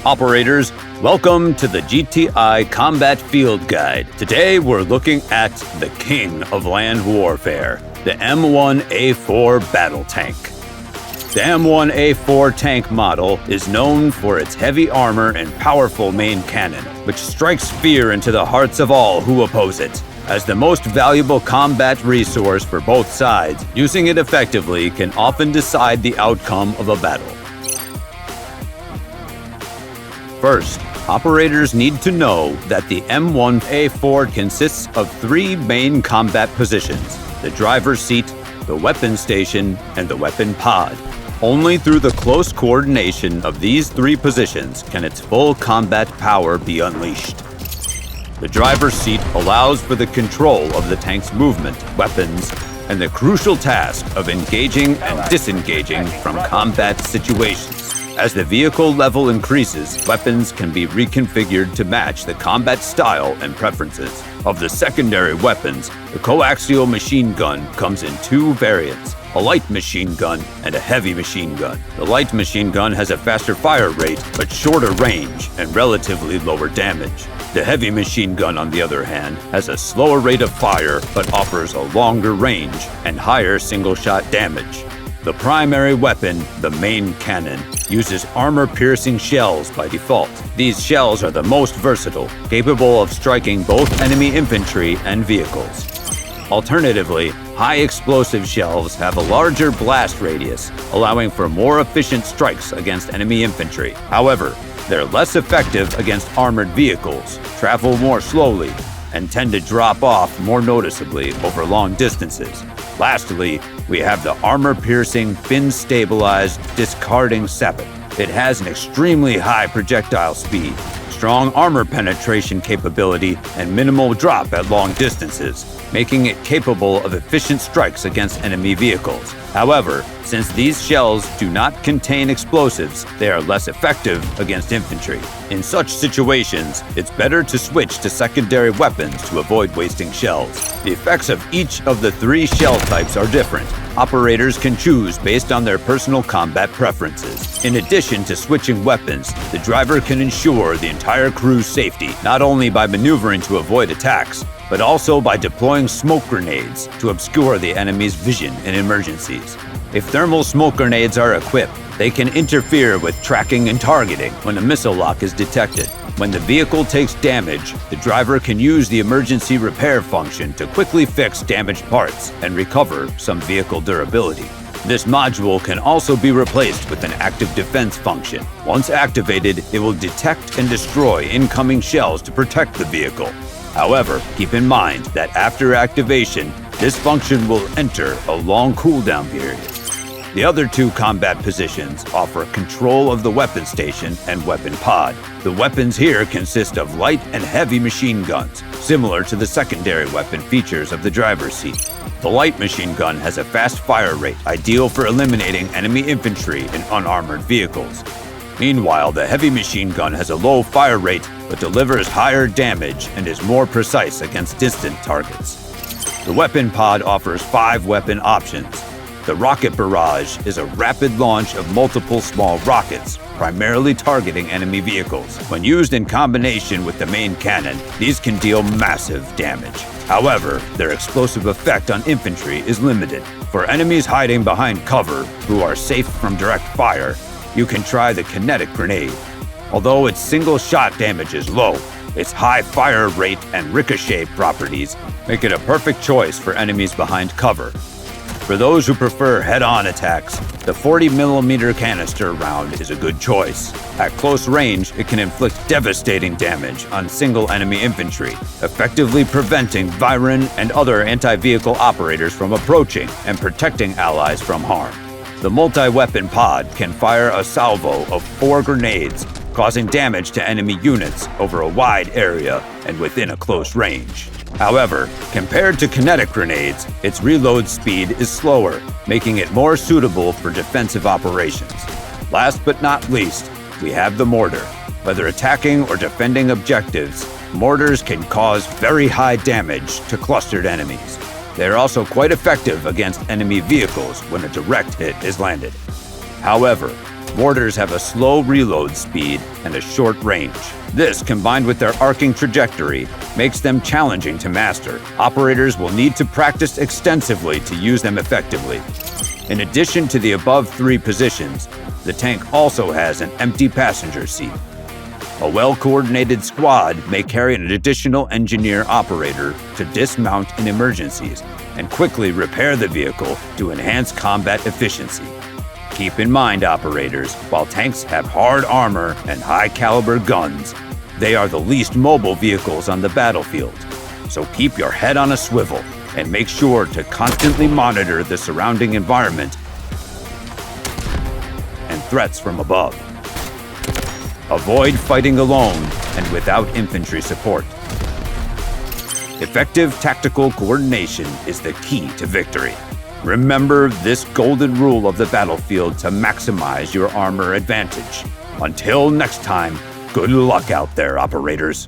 Operators, welcome to the GTI Combat Field Guide. Today we're looking at the king of land warfare, the M1A4 battle tank. The M1A4 tank model is known for its heavy armor and powerful main cannon, which strikes fear into the hearts of all who oppose it. As the most valuable combat resource for both sides, using it effectively can often decide the outcome of a battle. First, operators need to know that the M1A4 consists of three main combat positions: the driver's seat, the weapon station, and the weapon pod. Only through the close coordination of these three positions can its full combat power be unleashed. The driver's seat allows for the control of the tank's movement, weapons, and the crucial task of engaging and disengaging from combat situations. As the vehicle level increases, weapons can be reconfigured to match the combat style and preferences. Of the secondary weapons, the coaxial machine gun comes in two variants: a light machine gun and a heavy machine gun. The light machine gun has a faster fire rate but shorter range and relatively lower damage. The heavy machine gun, on the other hand, has a slower rate of fire but offers a longer range and higher single-shot damage. The primary weapon, the main cannon, uses armor-piercing shells by default. These shells are the most versatile, capable of striking both enemy infantry and vehicles. Alternatively, high-explosive shells have a larger blast radius, allowing for more efficient strikes against enemy infantry. However, they're less effective against armored vehicles, travel more slowly, and tend to drop off more noticeably over long distances. Lastly, we have the armor-piercing, fin-stabilized, discarding Sabot. It has an extremely high projectile speed, strong armor penetration capability, and minimal drop at long distances, making it capable of efficient strikes against enemy vehicles. However, since these shells do not contain explosives, they are less effective against infantry. In such situations, it's better to switch to secondary weapons to avoid wasting shells. The effects of each of the three shell types are different. Operators can choose based on their personal combat preferences. In addition to switching weapons, the driver can ensure the entire crew's safety, not only by maneuvering to avoid attacks, but also by deploying smoke grenades to obscure the enemy's vision in emergencies. If thermal smoke grenades are equipped, they can interfere with tracking and targeting when a missile lock is detected. When the vehicle takes damage, the driver can use the emergency repair function to quickly fix damaged parts and recover some vehicle durability. This module can also be replaced with an active defense function. Once activated, it will detect and destroy incoming shells to protect the vehicle. However, keep in mind that after activation, this function will enter a long cooldown period. The other two combat positions offer control of the weapon station and weapon pod. The weapons here consist of light and heavy machine guns, similar to the secondary weapon features of the driver's seat. The light machine gun has a fast fire rate, ideal for eliminating enemy infantry in unarmored vehicles. Meanwhile, the heavy machine gun has a low fire rate but delivers higher damage and is more precise against distant targets. The weapon pod offers 5 weapon options. The rocket barrage is a rapid launch of multiple small rockets, primarily targeting enemy vehicles. When used in combination with the main cannon, these can deal massive damage. However, their explosive effect on infantry is limited. For enemies hiding behind cover, who are safe from direct fire, you can try the kinetic grenade. Although its single-shot damage is low, its high fire rate and ricochet properties make it a perfect choice for enemies behind cover. For those who prefer head-on attacks, the 40mm canister round is a good choice. At close range, it can inflict devastating damage on single enemy infantry, effectively preventing Viren and other anti-vehicle operators from approaching and protecting allies from harm. The multi-weapon pod can fire a salvo of 4 grenades, causing damage to enemy units over a wide area and within a close range. However, compared to kinetic grenades, its reload speed is slower, making it more suitable for defensive operations. Last but not least, we have the mortar. Whether attacking or defending objectives, mortars can cause very high damage to clustered enemies. They are also quite effective against enemy vehicles when a direct hit is landed. However, Mortars have a slow reload speed and a short range. This, combined with their arcing trajectory, makes them challenging to master. Operators will need to practice extensively to use them effectively. In addition to the above 3 positions, the tank also has an empty passenger seat. A well-coordinated squad may carry an additional engineer operator to dismount in emergencies and quickly repair the vehicle to enhance combat efficiency. Keep in mind, operators, while tanks have hard armor and high-caliber guns, they are the least mobile vehicles on the battlefield. So keep your head on a swivel and make sure to constantly monitor the surrounding environment and threats from above. Avoid fighting alone and without infantry support. Effective tactical coordination is the key to victory. Remember this golden rule of the battlefield to maximize your armor advantage. Until next time, good luck out there, operators.